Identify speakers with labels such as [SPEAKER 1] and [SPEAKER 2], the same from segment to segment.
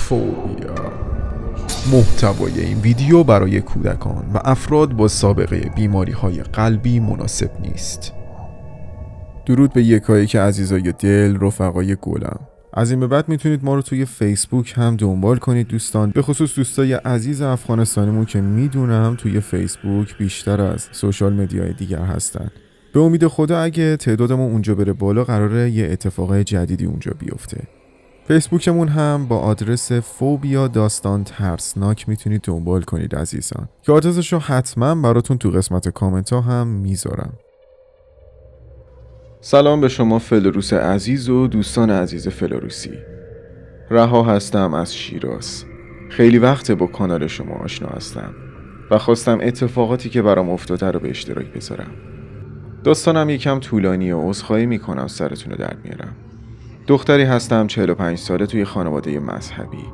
[SPEAKER 1] فوبیا. محتوای این ویدیو برای کودکان و افراد با سابقه بیماری‌های قلبی مناسب نیست. درود به یکایی که عزیزای دل، رفقای گلم. از این به بعد میتونید ما رو توی فیسبوک هم دنبال کنید دوستان، به خصوص دوستای عزیز افغانستانیمون که میدونم توی فیسبوک بیشتر از سوشال مدیای دیگر هستن. به امید خدا اگه تعدادمون اونجا بره بالا قراره یه اتفاقای جدیدی اونجا بیفته. فیسبوکمون هم با آدرس فوبیا داستان ترسناک میتونید دنبال کنید عزیزان، که آدرسش رو حتما براتون تو قسمت کامنت ها هم میذارم. سلام به شما فلروس عزیز و دوستان عزیز فلروسی. رها هستم از شیراز. خیلی وقته با کانال شما آشنا هستم و خواستم اتفاقاتی که برام افتاده رو به اشتراک بذارم. داستانم یکم طولانیه و عذرخواهی میکنم سرتون رو در میارم. دختری هستم 45 ساله توی خانواده مذهبی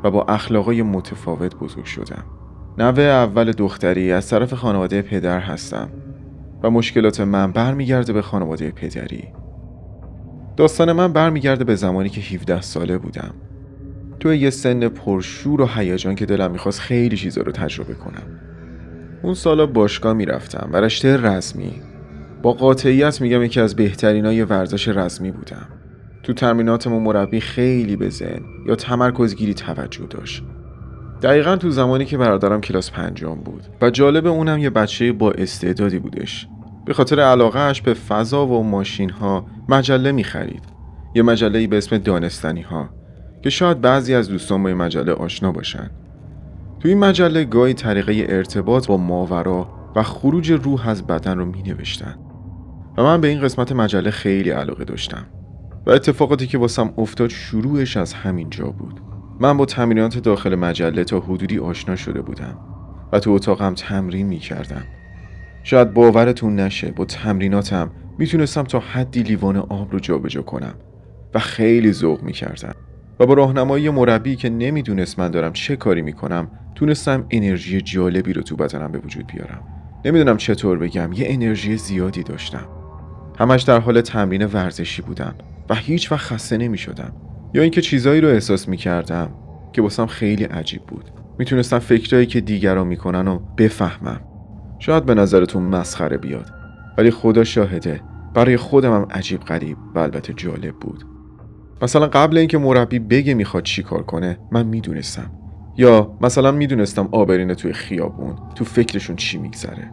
[SPEAKER 1] و با اخلاقای متفاوت بزرگ شدم. نوه اول دختری از طرف خانواده پدر هستم و مشکلات من برمیگرده به خانواده پدری. داستان من برمیگرده به زمانی که 17 ساله بودم، توی یه سن پرشور و هیجان که دلم میخواست خیلی چیزا رو تجربه کنم. اون سالا باشگاه میرفتم و رشته رزمی. با قاطعیت میگم یکی از بهترینای ورزش رزمی بودم. تو تمریناتمون مربی خیلی به ذهن یا تمرکزگیری توجه داشت. دقیقاً تو زمانی که برادرم کلاس 5 بود و جالب اونم یه بچه با استعدادی بودش. به خاطر علاقه‌اش به فضا و ماشین‌ها مجله می‌خرید. یه مجله‌ای به اسم دانستنی‌ها که شاید بعضی از دوستان با این مجله آشنا باشن. تو این مجله گاهی طریقه ارتباط با ماورا و خروج روح از بدن رو می‌نوشتن و من به این قسمت مجله خیلی علاقه داشتم و اتفاقاتی که واسم افتاد شروعش از همین جا بود. من با تمرینات داخل مجله تا حدودی آشنا شده بودم و تو اتاقم تمرین می‌کردم. شاید باورتون نشه، با تمریناتم میتونستم تا حدی لیوان آب رو جابجا کنم و خیلی ذوق میکردم و با راهنمایی مربی که نمیدونست من دارم چه کاری میکنم تونستم انرژی جالبی رو تو بدنم به وجود بیارم. نمیدونم چطور بگم، یه انرژی زیادی داشتم. همش در حال تمرین ورزشی بودم و هیچ وقت خسته نمیشدم، یا اینکه چیزایی رو احساس میکردم که واسم خیلی عجیب بود. میتونستم فکرایی که دیگران میکنن رو بفهمم. شاید به نظرتون مسخره بیاد، ولی خدا شاهده برای خودم هم عجیب غریب و البته جالب بود. مثلا قبل اینکه مربی بگه میخواد چی کار کنه من میدونستم، یا مثلا میدونستم آبرینه توی خیابون تو فکرشون چی میگذره.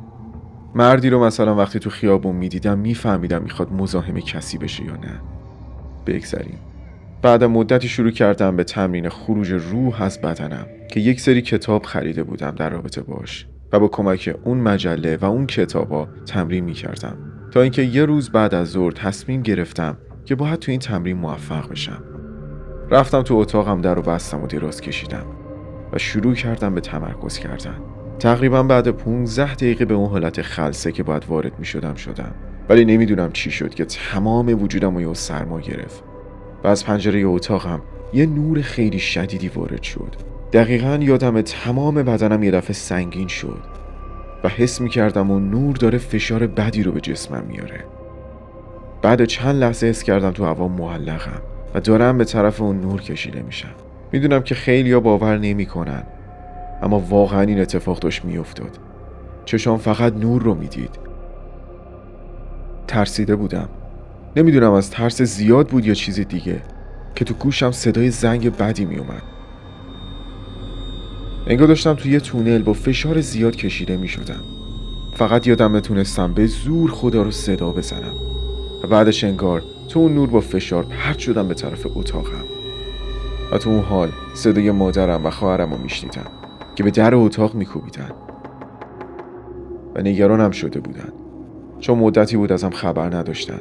[SPEAKER 1] مردی رو مثلا وقتی تو خیابون میدیدم میفهمیدم میخواد مزاحم کسی بشه یا نه. بگذریم. بعد مدتی شروع کردم به تمرین خروج روح از بدنم که یک سری کتاب خریده بودم در رابطه باش و با کمک اون مجله و اون کتابا تمرین می‌کردم تا اینکه یه روز بعد از ظهر تصمیم گرفتم که باید تو این تمرین موفق بشم. رفتم تو اتاقم، در رو بستم و دراز کشیدم و شروع کردم به تمرکز کردن. تقریبا بعد 15 دقیقه به اون حالت خلسه که باید وارد می‌شدم شدم، ولی نمیدونم چی شد که تمام وجودم رو سرما گرفت و از پنجره اتاقم یه نور خیلی شدیدی وارد شد. دقیقاً یادم تمام بدنم یه دفعه سنگین شد و حس می‌کردم اون نور داره فشار بدی رو به جسمم میاره. بعد چند لحظه حس کردم تو هوا معلقم و دارم به طرف اون نور کشیده میشم. میدونم که خیلی‌ها باور نمی‌کنن، اما واقعاً این اتفاق داشت میافتاد. چشام فقط نور رو میدید. ترسیده بودم. نمیدونم از ترس زیاد بود یا چیز دیگه که تو گوشم صدای زنگ بدی میومد. انگار داشتم توی یه تونل با فشار زیاد کشیده می شدم. فقط یادم تونستم به زور خدا رو صدا بزنم و بعدش انگار تو اون نور با فشار پرت شدم به طرف اتاقم و تو اون حال صدای مادرم و خواهرم رو می شنیدم که به در اتاق می کوبیدن و نگرانم شده بودن، چون مدتی بود ازم خبر نداشتن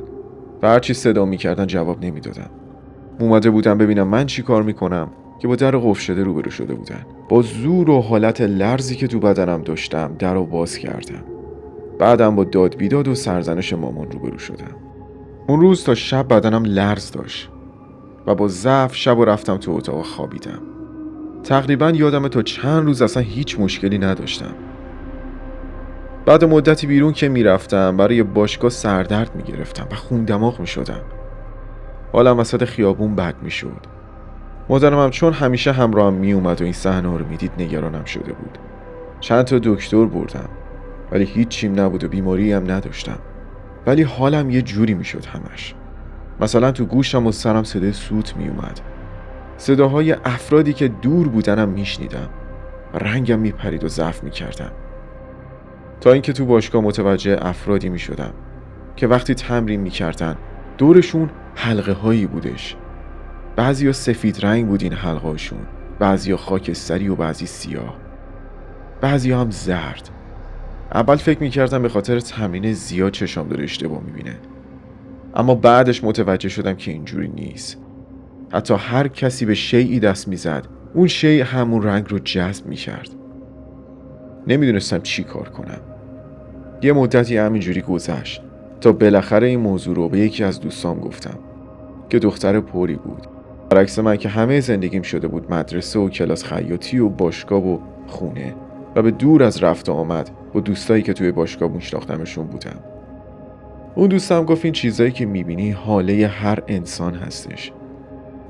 [SPEAKER 1] و هرچی صدا می کردن جواب نمی دادم. اومده بودم ببینم من چی کار می کنم که با در قفل شده روبرو شده بودن. با زور و حالت لرزی که تو بدنم داشتم در رو باز کردم. بعدم با داد بیداد و سرزنش مامان روبرو شدم. اون روز تا شب بدنم لرز داشت و با ضعف شب و رفتم تو اتاق خوابیدم. تقریبا یادمه تا چند روز اصلا هیچ مشکلی نداشتم. بعد مدتی بیرون که میرفتم برای باشگاه سردرد میگرفتم و خون دماغ میشدم. حالم وسط خیابون بد میشد. مادرم هم چون همیشه همراهم می اومد و این صحنه رو میدید نگرانم شده بود. چند تا دکتر بردم ولی هیچیم نبود و بیماری هم نداشتم، ولی حالم یه جوری میشد همش. مثلا تو گوشم و سرم صدای سوت می اومد، صداهای افرادی که دور بودنم میشنیدم و رنگم میپرید و ضعف میکردم. تا اینکه تو باشگاه متوجه افرادی میشدم که وقتی تمرین میکردن دورشون حلقه هایی بودش. بعضیا سفید رنگ بود این حلقه هاشون، بعضیا خاکستری و بعضی سیاه، بعضیا هم زرد. اول فکر میکردم به خاطر تمرین زیاد چشام داره اشتباه میبینه، اما بعدش متوجه شدم که اینجوری نیست. حتی هر کسی به شیئی دست میزد اون شیء همون رنگ رو جذب میکرد. نمیدونستم چی کار کنم. یه مدتی همینجوری گذشت تا بالاخره این موضوع رو به یکی از دوستام گفتم که دختر پوری بود، برعکس من که همه زندگیم شده بود مدرسه و کلاس خیاطی و باشگاه و خونه و به دور از رفت و آمد با دوستایی که توی باشگاه میشناختمشون بودم. اون دوستم گفت این چیزایی که میبینی حاله هر انسان هستش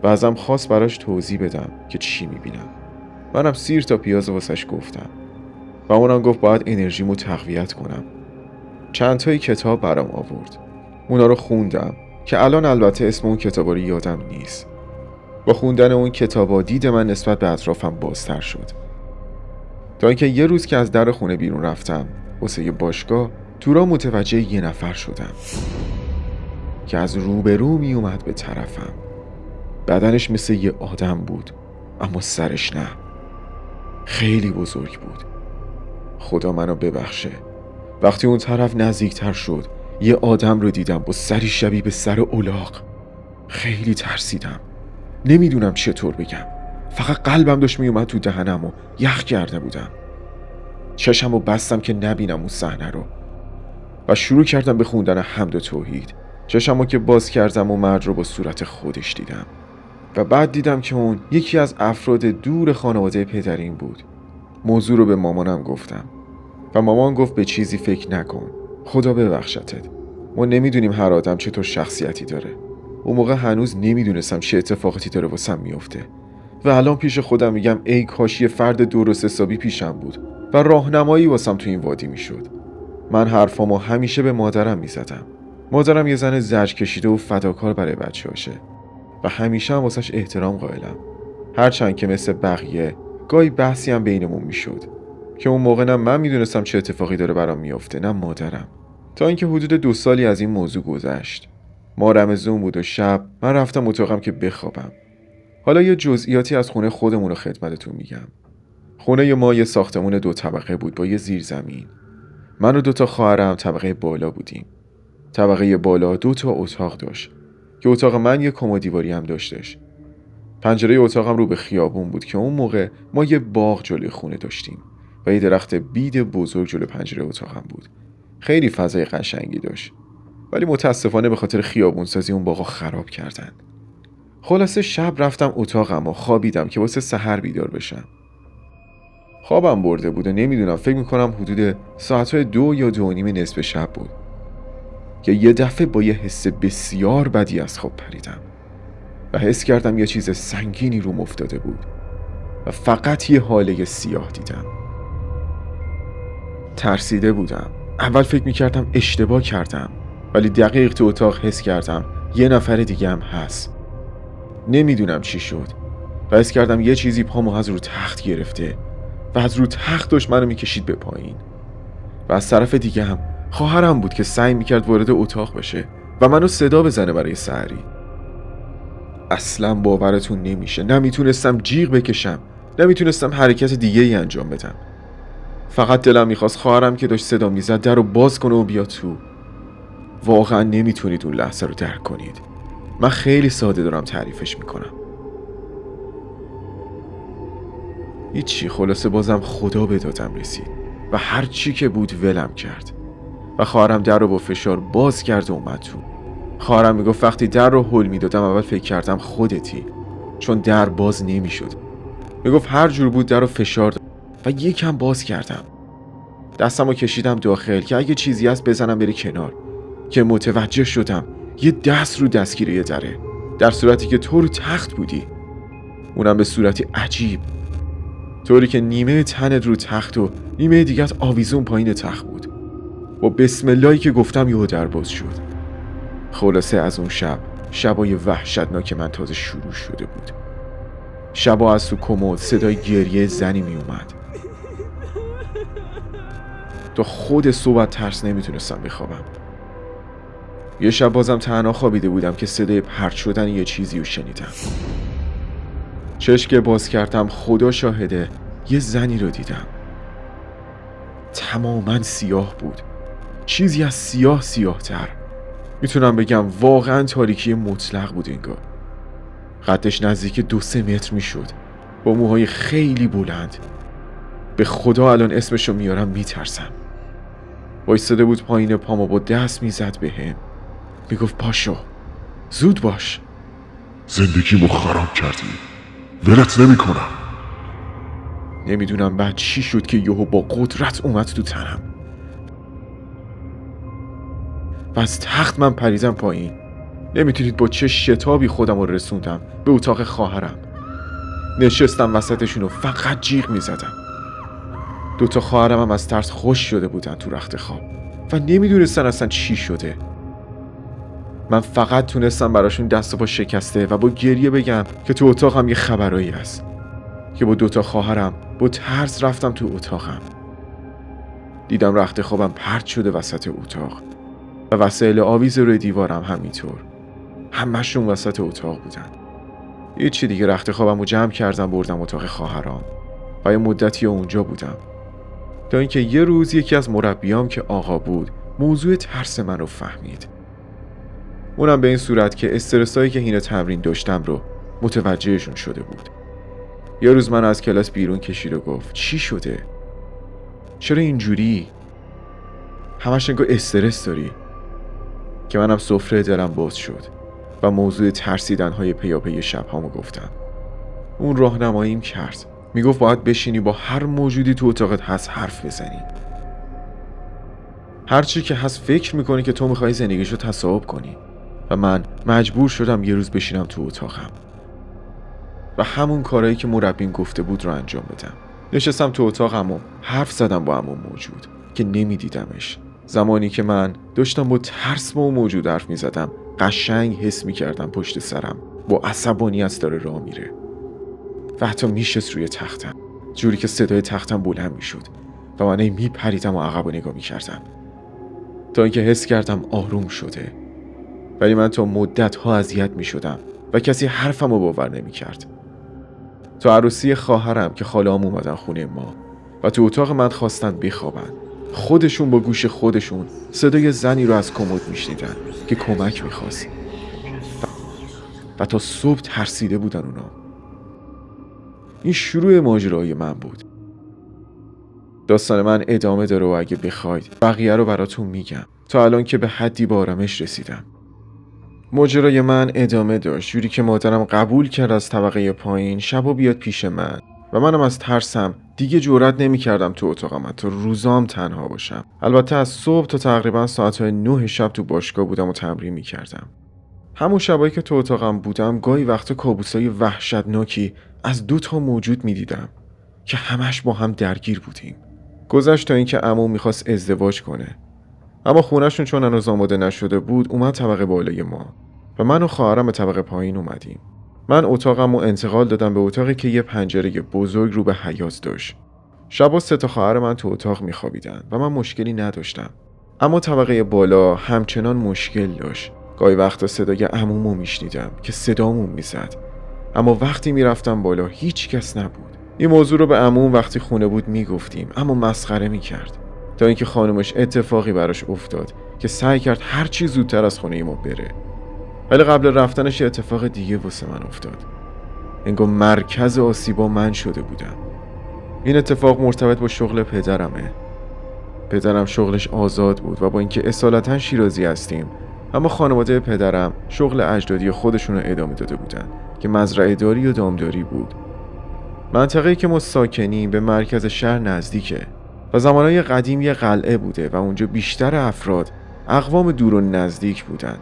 [SPEAKER 1] و ازم خواست براش توضیح بدم که چی میبینم. منم سیر تا پیاز واسش گفتم و اونم گفت باید انرژیمو تقویت کنم. چند تایی کتاب برام آورد، اونا رو خوندم که الان البته اسم اون کتابا رو یادم نیست. با خوندن اون کتابا دید من نسبت به اطرافم بازتر شد، تا اینکه یه روز که از در خونه بیرون رفتم واسه یه باشگاه، تو راه متوجه یه نفر شدم که از روبرو می اومد به طرفم. بدنش مثل یه آدم بود اما سرش نه، خیلی بزرگ بود. خدا منو ببخشه، وقتی اون طرف نزدیکتر شد یه آدم رو دیدم با سری شبیه به سر الاغ. خیلی ترسیدم، نمیدونم چطور بگم، فقط قلبم داشت میومد تو دهنم و یخ کرده بودم. چشم رو بستم که نبینم اون صحنه رو و شروع کردم به خوندن حمد و توحید. چشم رو که باز کردم و مرد رو با صورت خودش دیدم و بعد دیدم که اون یکی از افراد دور خانواده پدریم بود. موضوع رو به مامانم گفتم و مامان گفت به چیزی فکر نکن، خدا ببخشتت، ما نمیدونیم هر آدم چطور شخصیتی داره. اون موقع هنوز نمیدونستم چه اتفاقاتی داره واسم میفته و الان پیش خودم میگم ای کاش یه فرد درست حسابی پیشم بود و راهنمایی واسم تو این وادی میشد. من حرفامو همیشه به مادرم میزدم. مادرم یه زن زرج کشیده و فداکار برای بچه‌هاشه و همیشه هم واسش احترام قائلم، هرچند که مثل بقیه گاهی بحثی هم بینمون میشد که اون موقع نه من میدونستم چه اتفاقی داره برام میفته نه مادرم. تا اینکه حدود 2 سالی از این موضوع گذشت. ما رمضون بود و شب من رفتم اتاقم که بخوابم. حالا یه جزئیاتی از خونه خودمون رو خدمتتون میگم. خونه ما یه ساختمون 2 طبقه بود با یه زیرزمین. من و 2 تا خواهرم طبقه بالا بودیم. طبقه بالا 2 تا اتاق داشت که اتاق من یه کمد دیواری هم داشتش. پنجره اتاقم رو به خیابون بود که اون موقع ما یه باغ جلوی خونه داشتیم و یه درخت بید بزرگ جلوی پنجره اتاقم بود. خیلی فضای قشنگی داشت، ولی متاسفانه به خاطر خیابون سازی اون باغو خراب کردن. خلاصه شب رفتم اتاقم و خوابیدم که واسه سحر بیدار بشم. خوابم برده بود و نمیدونم، فکر میکنم حدود ساعتهای 2 یا 2 و نیم نصف شب بود که یه دفعه با یه حس بسیار بدی از خواب پریدم و حس کردم یه چیز سنگینی روم افتاده بود و فقط یه حاله سیاه دیدم. ترسیده بودم. اول فکر میکردم اشتباه کردم، ولی دقیق تو اتاق حس کردم یه نفر دیگه هم هست. نمیدونم چی شد و حس کردم یه چیزی پامو از رو تخت گرفته و از رو تخت داشت منو میکشید به پایین و از طرف دیگه هم خواهرم بود که سعی میکرد وارد اتاق بشه و منو صدا بزنه برای سحری. اصلا باورتون نمیشه، نمیتونستم جیغ بکشم، نمیتونستم حرکت دیگه ای انجام بدم. فقط دلم میخواست خواهرم که داشت صدا میزد در رو باز کنه و بیا تو. واقعا نمیتونید اون لحظه رو درک کنید. من خیلی ساده دارم تعریفش میکنم. هیچی، خلاصه بازم خدا به دادم رسید و هر چی که بود ولم کرد و خواهرم در رو با فشار باز کرد و اومد تو. خواهرم میگفت وقتی در رو هل میدادم اول فکر کردم خودتی، چون در باز نمیشد. میگفت هر جور بود در رو فشار دادم و یکم باز کردم. دستم رو کشیدم داخل که اگه چیزی هست بزنم بری کنار، که متوجه شدم یه دست رو دستگیره دره، در صورتی که تو رو تخت بودی. اونم به صورتی عجیب، طوری که نیمه تنت رو تخت و نیمه دیگت آویزون پایین تخت بود. با بسم اللهی که گفتم یهو در باز شد. خلاصه از اون شبای وحشتناک من تازه شروع شده بود. شبا از تو کمد صدای گریه زنی می اومد. تا خود صبح ترس نمیتونستم بخوابم. یه شب بازم تنها خوابیده بودم که صدای پرت شدن یه چیزی رو شنیدم. چشم که باز کردم خدا شاهده یه زنی رو دیدم. تماما سیاه بود، چیزی از سیاه تر. میتونم بگم واقعا تاریکی مطلق بود انگار. قدش نزدیک 2-3 متر میشد، با موهای خیلی بلند. به خدا الان اسمشو میارم میترسم. وایستاده بود پایین پام و با دست میزد بهم. میگفت پاشو، زود باش.
[SPEAKER 2] زندگیمو خراب کردی، ولت نمیکنم.
[SPEAKER 1] نمیدونم بعد چی شد که یهو با قدرت اومد تو تنم و از تخت من پریدم پایین. نمیتونید با چه شتابی خودم رو رسوندم به اتاق خواهرم. نشستم وسطشون و فقط جیغ میزدم. 2 تا خواهرم هم از ترس خوش شده بودن تو رخت خواب و نمیدونستن اصلا چی شده. من فقط تونستم براشون دست و پا شکسته و با گریه بگم که تو اتاقم یه خبرایی هست. که با 2 تا خواهرم با ترس رفتم تو اتاقم. دیدم رخت خوابم پرت شده وسط اتاق و وسایل آویز روی دیوارم همینطور. همشون وسط اتاق بودن. هیچی دیگه، رخت خوابم رو جمع کردم بردم اتاق خواهرام و یه مدتی اونجا بودم تا اینکه یه روز یکی از مربیام که آقا بود موضوع ترس من رو فهمید. اونم به این صورت که استرسایی که حین تمرین داشتم رو متوجهشون شده بود. یه روز من از کلاس بیرون کشید و گفت چی شده؟ چرا اینجوری؟ همش انگار استرس داری. که منم سفره دلم باز شد و موضوع ترسیدن‌های پیاپی شب‌هامو گفتم. اون راهنماییم کرد. میگفت باید بشینی با هر موجودی تو اتاقت هست حرف بزنی. هر چی که هست فکر میکنی که تو میخوای زندگیشو تصاحب کنی. و من مجبور شدم یه روز بشینم تو اتاقم و همون کارهایی که مربیم گفته بود رو انجام بدم. نشستم تو اتاقم و حرف زدم با همون موجود که نمیدیدمش. زمانی که من داشتم با ترس با اون موجود حرف میزدم قشنگ حس میکردم پشت سرم با عصبانیت داره راه میره و حتی میشست روی تختم، جوری که صدای تختم بلند میشد و من میپریدم و عقب نگاه میکردم تا اینکه حس کردم آروم شده. ولی من تا مدت ها اذیت میشدم و کسی حرفمو باور نمیکرد. تو عروسی خواهرم که خاله‌ام اومدن خونه ما و تو اتاق من خواستن بخوابن. خودشون با گوش خودشون صدای زنی رو از کمد میشنیدن که کمک میخواست و تا صبح ترسیده بودن اونا. این شروع ماجرای من بود. داستان من ادامه داره و اگه بخواید بقیه رو براتون میگم تا الان که به حدی با آرامش رسیدم. ماجرای من ادامه داشت جوری که مادرم قبول کرد از طبقه پایین شبا بیاد پیش من و منم از ترسم دیگه جرئت نمی‌کردم تو اتاقم تا روزام تنها باشم. البته از صبح تا تقریبا ساعت 9 شب تو باشگاه بودم و تمرین می‌کردم. همون شبایی که تو اتاقم بودم گاهی وقتا کابوسای وحشتناکی از 2 تا موجود می‌دیدم که همش با هم درگیر بودیم. گذشت تا اینکه عموم می‌خواست ازدواج کنه. اما خونه‌شون چون هنوز آماده نشده بود اومد طبقه بالای ما و من و خواهرم به طبقه پایین اومدیم. من اتاقم رو انتقال دادم به اتاقی که یه پنجره بزرگ رو به حیاط داشت. شبا 3 تا خواهر من تو اتاق میخوابیدن و من مشکلی نداشتم. اما طبقه بالا همچنان مشکل داشت. گاهی وقتا صدای عمومو میشنیدم که صدامون میزد. اما وقتی میرفتم بالا هیچ کس نبود. این موضوع رو به عموم وقتی خونه بود میگفتیم اما مسخره میکرد. تا اینکه خانومش اتفاقی براش افتاد که سعی کرد هر چی زودتر از خونه ما بره. ولی قبل رفتنش اتفاق دیگه واسه من افتاد. انگار مرکز آسیبا من شده بودم. این اتفاق مرتبط با شغل پدرمه. پدرم شغلش آزاد بود و با اینکه اصالتا شیرازی هستیم اما خانواده پدرم شغل اجدادی خودشون رو ادامه داده بودن که مزرعه داری و دامداری بود. منطقه‌ای که ما ساکنیم به مرکز شهر نزدیکه و زمانهای قدیم یه قلعه بوده و اونجا بیشتر افراد اقوام دور و نزدیک بودن.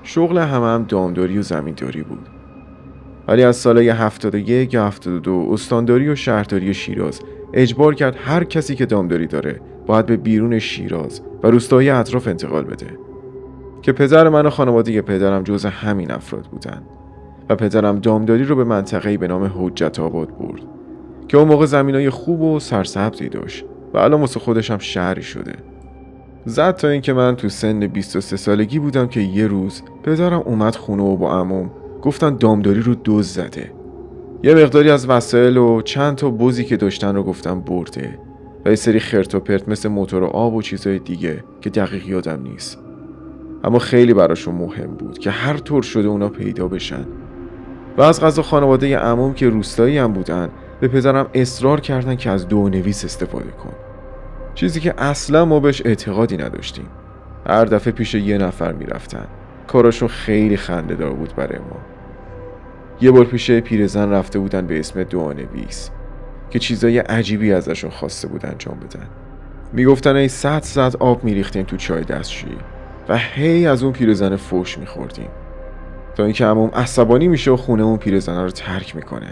[SPEAKER 1] شغل هم دامداری و زمینداری بود. ولی از سالهای 71 یا 72 استانداری و شهرداری شیراز اجبار کرد هر کسی که دامداری داره باید به بیرون شیراز و روستاهای اطراف انتقال بده، که پدر من و خانواده پدرم جز همین افراد بودن و پدرم دامداری رو به منطقه‌ای به نام حجت آباد برد که اون موقع زمینای خوب و سرسبزی داشت و الان واسه خودش هم شهری شده. زد تا اینکه من تو سن 23 سالگی بودم که یه روز پدرم اومد خونه و با عموم گفتن دامداری رو دزد زده. یه مقداری از وسایل و چند تا بزی که داشتن رو گفتن برده و یه سری خرت و پرت مثل موتور آب و چیزای دیگه که دقیق یادم نیست. اما خیلی براشون مهم بود که هر طور شده اونا پیدا بشن. و از قضا خانواده عموم که روستایی هم بودن به پدرم اصرار کردن که از دونویس استفاده کن، چیزی که اصلا ما بهش اعتقادی نداشتیم. هر دفعه پیش یه نفر میرفتن، کاراشون خیلی خنده‌دار بود برای ما. یه بار پیش پیرزن رفته بودن به اسم دونویس که چیزای عجیبی ازشون خواسته بود انجام بدن. میگفتن ای 100 ساعت آب میریختیم تو چای دستشویی و هی از اون پیرزن فوش میخوردیم تا اینکه عموم عصبانی میشه و خونه اون پیرزن رو ترک میکنه.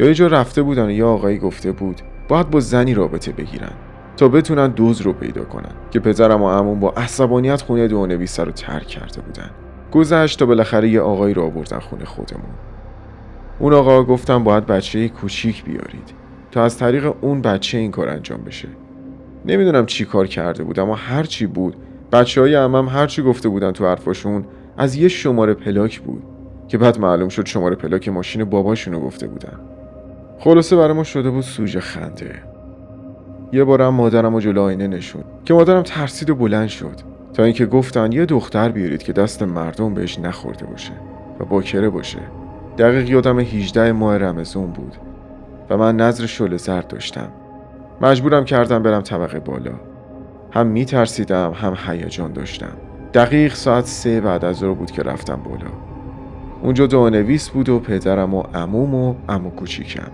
[SPEAKER 1] یا یه جا رفته بودن و یه آقایی گفته بود باید با زنی رابطه بگیرن تا بتونن دزد رو پیدا کنن، که پدرم و عموم با عصبانیت خونه دونویس رو ترک کرده بودن. گذشت تا بالاخره یه آقایی رو آوردن خونه خودمون. اون آقا گفتن باید بچه کوچیک بیارید تا از طریق اون بچه این کار انجام بشه. نمیدونم چی کار کرده بود، اما هر چی بود بچه‌های عمم هر چی گفته بودن تو حرفاشون از یه شماره پلاک بود که بعد معلوم شد شماره پلاک ماشین باباشونو گفته بودن. خلاصه برای ما شده بود سوژه خنده. یه بارم مادرم رو جلو آینه نشون که مادرم ترسید و بلند شد تا اینکه گفتن یه دختر بیارید که دست مردم بهش نخورده باشه و باکره باشه. دقیق یادم 18 ماه رمضان بود و من نذر شعله زرد داشتم. مجبورم کردم برم طبقه بالا. هم میترسیدم هم هیجان داشتم. دقیق ساعت 3 بعد از ظهر بود که رفتم بالا. اونجا دونویس بود و پدرم و عموم و عمو کوچیکم.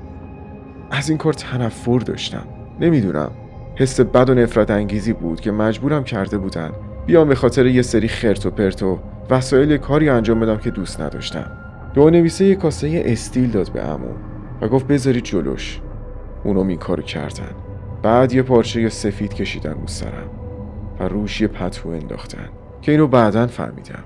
[SPEAKER 1] از این کار تنفر داشتم. نمیدونم، حس بد و نفرت انگیزی بود که مجبورم کرده بودن بیام به خاطر یه سری خرت و پرت و وسایل کاری انجام بدم که دوست نداشتم. دونویسه یه کاسه استیل داد به عموم و گفت بذارید جلوش. اونم این کارو کردن. بعد یه پارچه سفید کشیدن رو سرم و روش یه پتو انداختن که اینو بعداً فهمیدم.